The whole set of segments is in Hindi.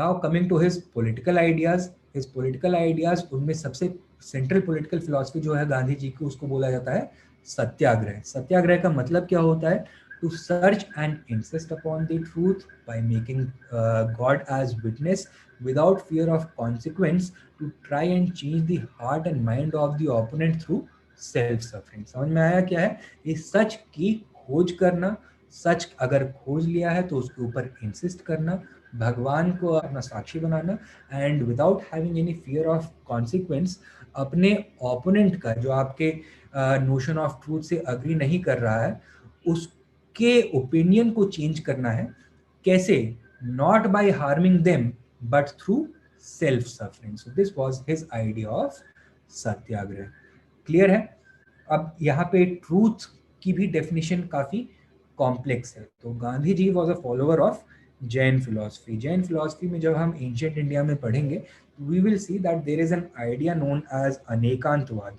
Now coming to his political ideas, उनमें सबसे सेंट्रल पॉलिटिकल फिलॉसफी जो है गांधी जी की, उसको बोला जाता है सत्याग्रह। सत्याग्रह का मतलब क्या होता है? To search and insist upon the truth by making God as witness without fear of consequence, to try and change the heart and mind of the opponent through self suffering। समझ में आया क्या है? इस सच की खोज करना, सच अगर खोज लिया है तो उसके ऊपर इंसिस्ट करना, भगवान को अपना साक्षी बनाना, and without having any fear of consequence अपने ओपोनेंट का, जो आपके नोशन ऑफ ट्रूथ से अग्री नहीं कर रहा है, उसके ओपिनियन को चेंज करना है। कैसे? Not by harming them but through self suffering. So this was his idea of satyagraha. Clear है? अब यहाँ पे ट्रूथ की भी डेफिनेशन काफी कॉम्प्लेक्स है। तो Gandhi ji was a follower of Jain philosophy. Jain philosophy में जब हम एंशियंट इंडिया में पढ़ेंगे, we will see that there is an idea known as Anekantavada.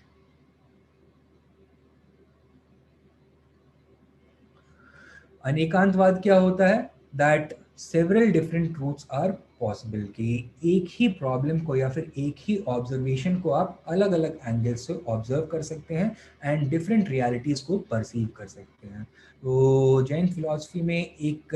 Anekantavada क्या होता है? That several different truths are possible, कि एक ही प्रॉब्लम को या फिर एक ही ऑब्जर्वेशन को आप अलग अलग एंगल से ऑब्जर्व कर सकते हैं एंड डिफरेंट रियलिटीज को परसीव कर सकते हैं। तो जैन फिलॉसफी में एक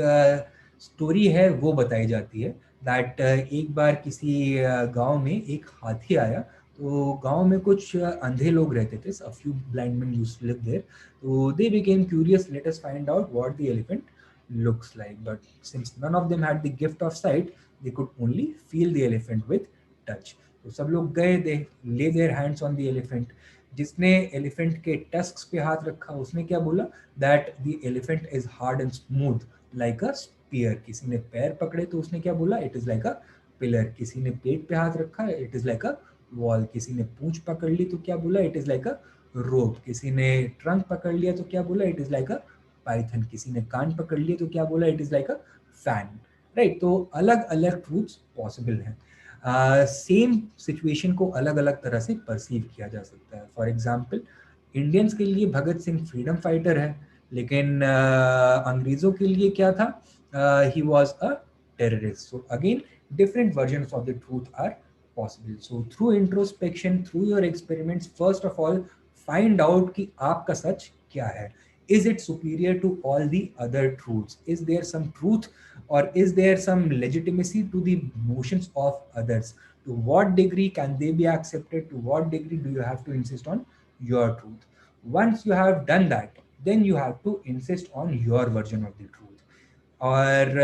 स्टोरी है, वो बताई जाती है दैट एक बार किसी गांव में एक हाथी आया। तो गांव में कुछ अंधे लोग रहते थे, a few blind men used to live there. So they became curious, let us find out what the elephant looks like. But since none of them had the gift of sight, they could only feel the elephant with touch. तो सब लोग गए, दे lay their hands on the elephant. जिसने एलिफेंट के टस्क्स पे हाथ रखा, उसने क्या बोला? That the elephant is hard and smooth like a spear. किसी ने पैर पकड़े तो उसने क्या बोला? It is like a pillar. किसी ने पेट पे हाथ रखा, it is like a wall. किसी ने पूंछ पकड़ ली तो क्या बोला? इट इज लाइक अ रोप। किसी ने ट्रंक पकड़ लिया तो क्या बोला? It is like a Python. किसी ने कान पकड़ लिए तो क्या बोला? It is like a fan. Right? तो अलग अलग ट्रूथ्स पॉसिबल हैं। सेम सिचुएशन को अलग अलग तरह से परसीव किया जा सकता है। फॉर एग्जाम्पल, इंडियंस के लिए भगत सिंह फ्रीडम फाइटर है, लेकिन अंग्रेजों के लिए क्या था? He was a terrorist. So again different versions of the truth are possible. So through introspection, through your experiments, first of all find out कि आपका सच क्या है। Is it superior to all the other truths? Is there some truth or is there some legitimacy to the notions of others? To what degree can they be accepted? To what degree do you have to insist on your truth? Once you have done that, then you have to insist on your version of the truth. और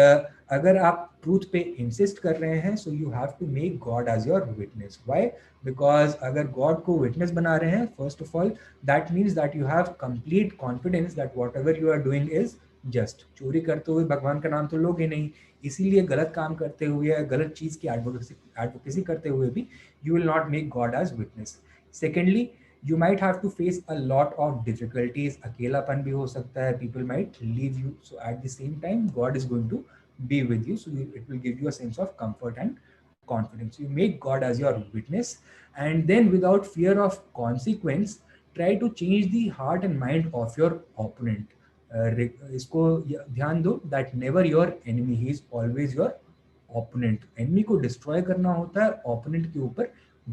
अगर आप ट्रूथ पे इंसिस्ट कर रहे हैं, so you have to make God as your witness. Why? Because अगर गॉड को विटनेस बना रहे हैं, first of all that means that you have complete confidence that whatever you are doing is just. चोरी करते हुए भगवान का नाम तो लोगे नहीं, इसीलिए गलत काम करते हुए या गलत चीज की एडवोकेसी करते हुए भी you will not make God as witness. Secondly, you might have to face a lot of difficulties. अकेलापन भी हो सकता है, people might leave you, so at the same time God is going to be with you, so it will give you a sense of comfort and confidence. You make God as your witness, and then without fear of consequence try to change the heart and mind of your opponent. इसको ध्यान दो that never your enemy, he is always your opponent. enemy को destroy करना होता है, opponent के ऊपर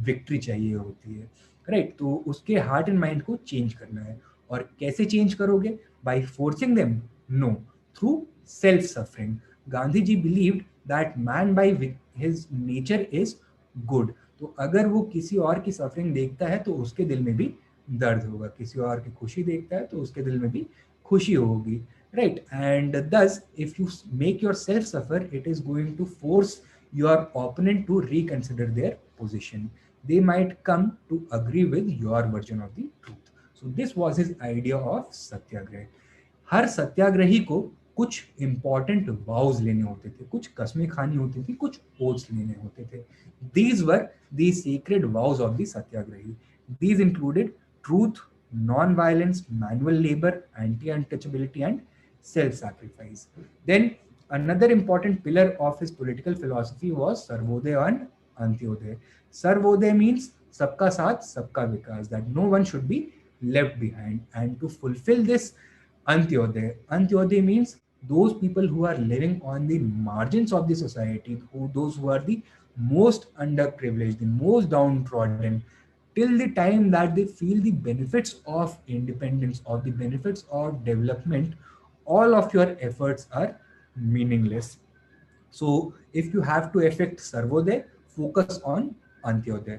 victory चाहिए होती है। राइट? तो उसके हार्ट एंड माइंड को चेंज करना है। और कैसे चेंज करोगे? By forcing them? No, through self suffering. Gandhi ji believed that man by his nature is good. तो अगर वो किसी और की सफरिंग देखता है तो उसके दिल में भी दर्द होगा, किसी और की खुशी देखता है तो उसके दिल में भी खुशी होगी। Right? And thus if you make yourself suffer, it is going to force your opponent to reconsider their position. They might come to agree with your version of the truth. So this was his idea of सत्याग्रह। हर सत्याग्रही को कुछ इंपॉर्टेंट वाउज लेने होते थे, कुछ कस्में खानी होती थी, कुछ ओथ्स लेने होते थे। These were the sacred vows of the Satyagrahi. These included truth, non-violence, manual labor, anti-untouchability, and self-sacrifice. Then another important pillar of his political philosophy was Sarvodaya and Antyodaya. Sarvodaya means सबका साथ सबका विकास, that no one should be left behind. And to fulfill this Antyodaya means those people who are living on the margins of the society, those who are the most underprivileged, the most downtrodden, till the time that they feel the benefits of independence, or the benefits of development, all of your efforts are meaningless. So if you have to affect Sarvodaya, focus on Antyodaya.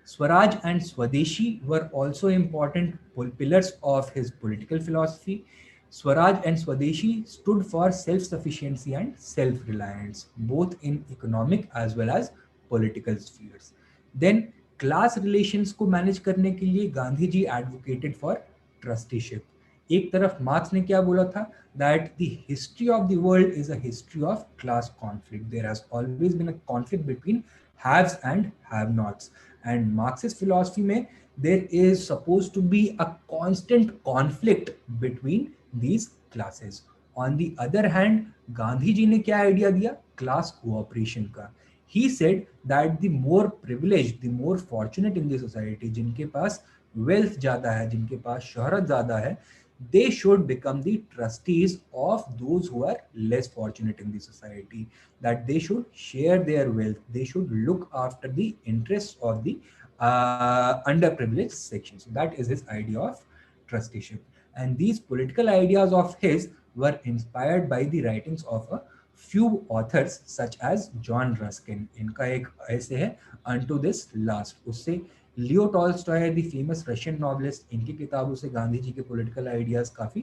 Swaraj and Swadeshi were also important pillars of his political philosophy. Swaraj and Swadeshi stood for self sufficiency and self reliance, both in economic as well as political spheres. Then, class relations को मैनेज करने के लिए Gandhi ji advocated for trusteeship. एक तरफ मार्क्स ने क्या बोला था, that the history of the world is a history of class conflict. There has always been a conflict between haves and have nots. And Marxist philosophy में there is supposed to be a constant conflict between these classes. On the other hand, Gandhi ji ने क्या आइडिया दिया क्लास कोऑपरेशन का. He said that the more privileged, the more fortunate in the society, जिनके पास wealth ज़्यादा है, जिनके पास शोहरत ज़्यादा है, they should become the trustees of those who are less fortunate in the society. That they should share their wealth, they should look after the interests of the underprivileged sections. So that is his idea of trusteeship. And these political ideas of his were inspired by the writings of a few authors such as John Ruskin. इनका एक ऐसे है Unto This Last. उससे Leo Tolstoy the famous Russian novelist, इनकी किताबों से गांधी जी के पॉलिटिकल आइडियाज काफ़ी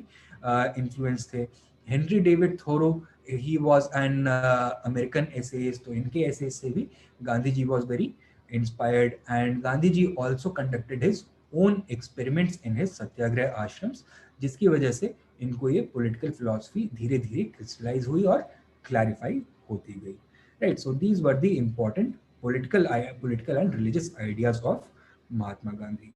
इन्फ्लुएंस थे. Henry David Thoreau, he was an American essayist, तो इनके एसेज से भी Gandhi ji was very inspired. And Gandhi ji also conducted his own experiments in his Satyagraha ashrams, जिसकी वजह से इनको ये political philosophy धीरे धीरे crystallize हुई और clarify होती गई. Right, so these were the important political and religious ideas of Mahatma Gandhi.